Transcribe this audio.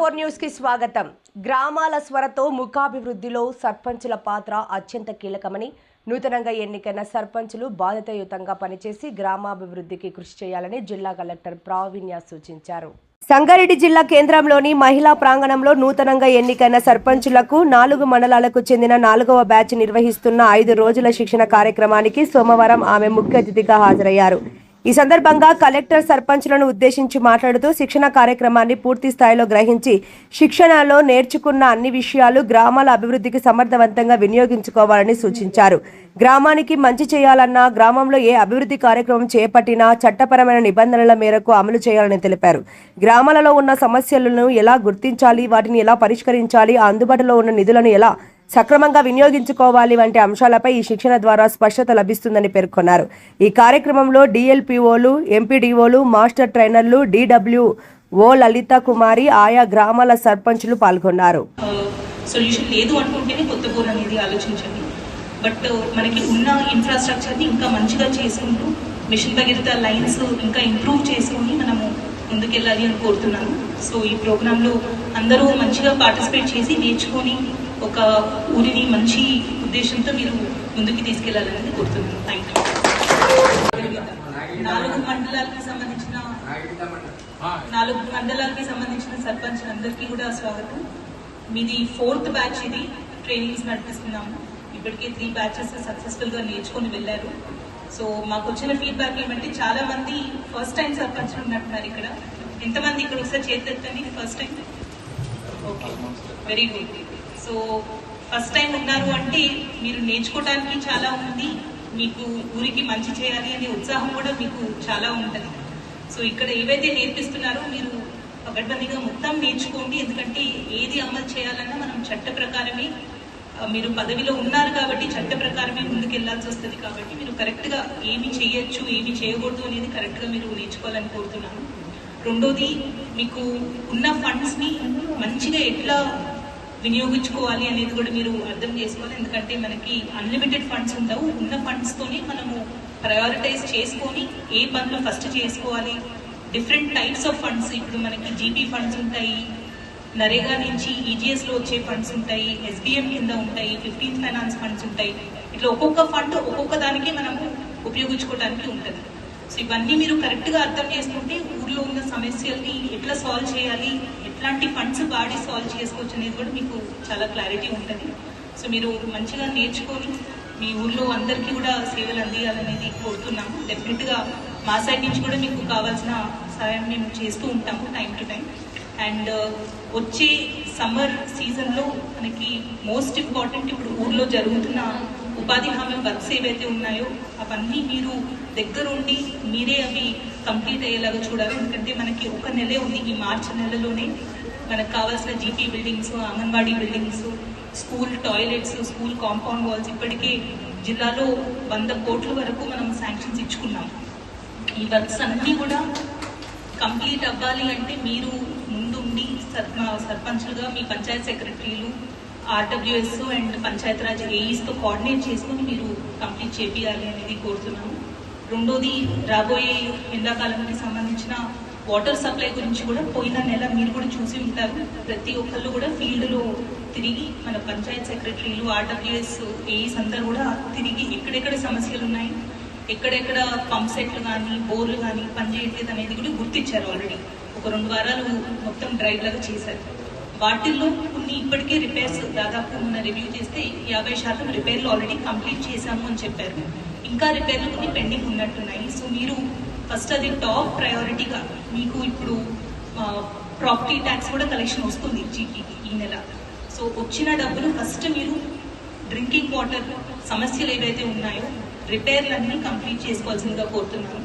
టీవీ4 news కి స్వాగతం. గ్రామాల స్వరతో ముఖాభివృద్ధిలో సర్పంచుల పాత్ర అత్యంత కీలకమని నూతనంగా ఎన్నికైన సర్పంచులు బాధ్యతాయుతంగా పనిచేసి గ్రామాభివృద్ధికి కృషి చేయాలని జిల్లా కలెక్టర్ ప్రావీణ్య సూచించారు. సంగారెడ్డి జిల్లా కేంద్రంలోని మహిళా ప్రాంగణంలో నూతనంగా ఎన్నికైన సర్పంచులకు 4 మండలాలకు చెందిన 4వ బ్యాచ్ నిర్వహిస్తున్న 5 రోజుల శిక్షణ కార్యక్రమానికి సోమవారం ఆమె ముఖ్య అతిథిగా హాజరయ్యారు. ఈ సందర్భంగా కలెక్టర్ సర్పంచులను ఉద్దేశించి మాట్లాడుతూ శిక్షణ కార్యక్రమాన్ని పూర్తి స్థాయిలో గ్రహించి శిక్షణలో నేర్చుకున్న అన్ని విషయాలు గ్రామాల అభివృద్ధికి సమర్థవంతంగా వినియోగించుకోవాలని సూచించారు. గ్రామానికి మంచి చేయాలన్నా, గ్రామంలో ఏ అభివృద్ధి కార్యక్రమం చేపట్టినా చట్టపరమైన నిబంధనల మేరకు అమలు చేయాలని తెలిపారు. గ్రామాలలో ఉన్న సమస్యలను ఎలా గుర్తించాలి, వాటిని ఎలా పరిష్కరించాలి, అందుబాటులో ఉన్న నిధులను ఎలా సక్రమంగా వినియోగించుకోవాలి వంటి అంశాలపై ఈ శిక్షణ ద్వారా స్పష్టత లభిస్తుందని పేర్కొన్నారు. ఈ కార్యక్రమంలో డిఎల్పిఓలు, ఎంపీడీఓలు, మాస్టర్ ట్రైనర్లు, డిడబ్ల్యూఓ లలిత కుమారి, ఆయా గ్రామాల సర్పంచులు పాల్గొన్నారు. సొల్యూషన్ లేదు అనుకుంటేనే కొత్త బోర్ అనేది ఆలోచించండి. బట్ మనకి ఉన్న ఇన్ఫ్రాస్ట్రక్చర్ని ఇంకా మంచిగా చేసుకుంటూ మిషన్ భగీరథ లైన్స్ ఇంకా ఇంప్రూవ్ చేసుకుని మనము ముందుకెళ్ళాలి అని కోరుతున్నాను. సో ఈ ప్రోగ్రాంలో అందరూ మంచిగా పార్టిసిపేట్ చేసి నేర్చుకొని ఒక ఊరిని మంచి ఉద్దేశంతో మీరు ముందుకు తీసుకెళ్లాలని కోరుతున్నాను. Thank you. 4 మండలాలకి సంబంధించిన సర్పంచులందరికీ కూడా స్వాగతం. మీది 4th బ్యాచ్, ఇది ట్రైనింగ్స్ నడిపిస్తున్నాము. ఇప్పటికే 3 బ్యాచెస్ సక్సెస్ఫుల్ గా నేర్చుకొని వెళ్ళారు. సో మాకు వచ్చిన ఫీడ్బ్యాక్ ఏమంటే చాలా మంది ఫస్ట్ టైం సర్పంచ్ ఉన్నట్టున్నారు. ఇక్కడ ఎంతమంది ఇక్కడ ఒకసారి చేతెత్తండి. First time? Okay, very good. So first time ఉన్నారు అంటే మీరు నేర్చుకోవడానికి చాలా ఉంది, మీకు ఊరికి మంచి చేయాలి అనే ఉత్సాహం కూడా మీకు చాలా ఉంటుంది. సో ఇక్కడ ఏవైతే నేర్పిస్తున్నారో మీరు పగడ్బందీగా మొత్తం నేర్చుకోండి. ఎందుకంటే ఏది అమలు చేయాలన్నా మనం చట్ట ప్రకారమే, మీరు పదవిలో ఉన్నారు కాబట్టి చట్ట ప్రకారమే ముందుకు వెళ్లాల్సి వస్తుంది. కాబట్టి మీరు కరెక్ట్గా ఏమి చేయొచ్చు, ఏమి చేయకూడదు అనేది కరెక్ట్గా మీరు నేర్చుకోవాలని కోరుతున్నాను. రెండోది, మీకు ఉన్న ఫండ్స్ని మంచిగా ఎట్లా వినియోగించుకోవాలి అనేది కూడా మీరు అర్థం చేసుకోవాలి. ఎందుకంటే మనకి అన్లిమిటెడ్ ఫండ్స్ ఉండవు. ఉన్న ఫండ్స్తోనే మనము ప్రయారిటైజ్ చేసుకొని ఏ పనులు ఫస్ట్ చేసుకోవాలి. డిఫరెంట్ టైప్స్ ఆఫ్ ఫండ్స్, ఇప్పుడు మనకి జీపీ ఫండ్స్ ఉంటాయి, నరేగా నుంచి ఈజీఎస్లో వచ్చే ఫండ్స్ ఉంటాయి, ఎస్బీఎం కింద ఉంటాయి, 15th ఫైనాన్స్ ఫండ్స్ ఉంటాయి. ఇట్లా ఒక్కొక్క ఫండ్ ఒక్కొక్క దానికి మనము ఉపయోగించుకోవడానికి ఉంటుంది. సో ఇవన్నీ మీరు కరెక్ట్గా అర్థం చేసుకుంటే ఊర్లో ఉన్న సమస్యల్ని ఎట్లా సాల్వ్ చేయాలి, ఎట్లాంటి ఫండ్స్ వాడి సాల్వ్ చేసుకోవచ్చు అనేది కూడా మీకు చాలా క్లారిటీ ఉంటుంది. సో మీరు మంచిగా నేర్చుకొని మీ ఊర్లో అందరికీ కూడా సేవలు అందియాలనేది కోరుతున్నాము. డెఫినెట్గా మా సైడ్ నుంచి కూడా మీకు కావాల్సిన సహాయం మేము చేస్తూ ఉంటాము టైం టు టైం. అండ్ వచ్చే సమ్మర్ సీజన్లో మనకి మోస్ట్ ఇంపార్టెంట్ ఇప్పుడు ఊర్లో జరుగుతున్న ఉపాధి హామీ వర్క్స్ ఏవైతే ఉన్నాయో అవన్నీ మీరు దగ్గరుండి మీరే అవి కంప్లీట్ అయ్యేలాగా చూడాలి. ఎందుకంటే మనకి ఒక నెలే ఉంది. ఈ మార్చి నెలలోనే మనకు కావాల్సిన GP buildings, Anganwadi buildings, school toilets, school compound walls ఇప్పటికే జిల్లాలో 100 కోట్ల వరకు మనం శాంక్షన్స్ ఇచ్చుకున్నాం. ఈ వర్క్స్ అన్నీ కూడా కంప్లీట్ అవ్వాలి అంటే మీరు ముందుండి సర్పంచ్లుగా మీ పంచాయత్ సెక్రటరీలు, ఆర్డబ్ల్యూఎస్ అండ్ పంచాయతీరాజ్ ఏఈస్తో కోఆర్డినేట్ చేసుకుని మీరు కంప్లీట్ చేపియాలి అనేది కోరుతున్నాము. రెండోది, రాబోయే ఎండాకాలానికి సంబంధించిన వాటర్ సప్లై గురించి కూడా పోయిన నెల మీరు కూడా చూసి ఉంటారు. ప్రతి ఒక్కళ్ళు కూడా ఫీల్డ్లో తిరిగి మన పంచాయత్ సెక్రటరీలు, ఆర్డబ్ల్యూఎస్ ఏఈస్ అందరూ కూడా తిరిగి ఎక్కడెక్కడ సమస్యలు ఉన్నాయి, ఎక్కడెక్కడ పంప్ సెట్లు కానీ బోర్లు కానీ పనిచేయట్లేదు అనేది కూడా గుర్తించారు. ఆల్రెడీ ఒక 2 వారాలు మొత్తం డ్రైవ్ లాగా చేశారు. వాటిల్లో కొన్ని ఇప్పటికే రిపేర్స్ దాదాపు మొన్న రివ్యూ చేస్తే 50% రిపేర్లు ఆల్రెడీ కంప్లీట్ చేశాము అని చెప్పారు. ఇంకా రిపేర్లు కొన్ని పెండింగ్ ఉన్నట్టున్నాయి. సో మీరు ఫస్ట్ అది టాప్ ప్రయారిటీగా, మీకు ఇప్పుడు ప్రాపర్టీ ట్యాక్స్ కూడా కలెక్షన్ వస్తుంది జీపీకి ఈ నెల. సో వచ్చిన డబ్బులు ఫస్ట్ మీరు డ్రింకింగ్ వాటర్ సమస్యలు ఏవైతే ఉన్నాయో రిపేర్లన్నీ కంప్లీట్ చేసుకోవాల్సిందిగా కోరుతున్నాను.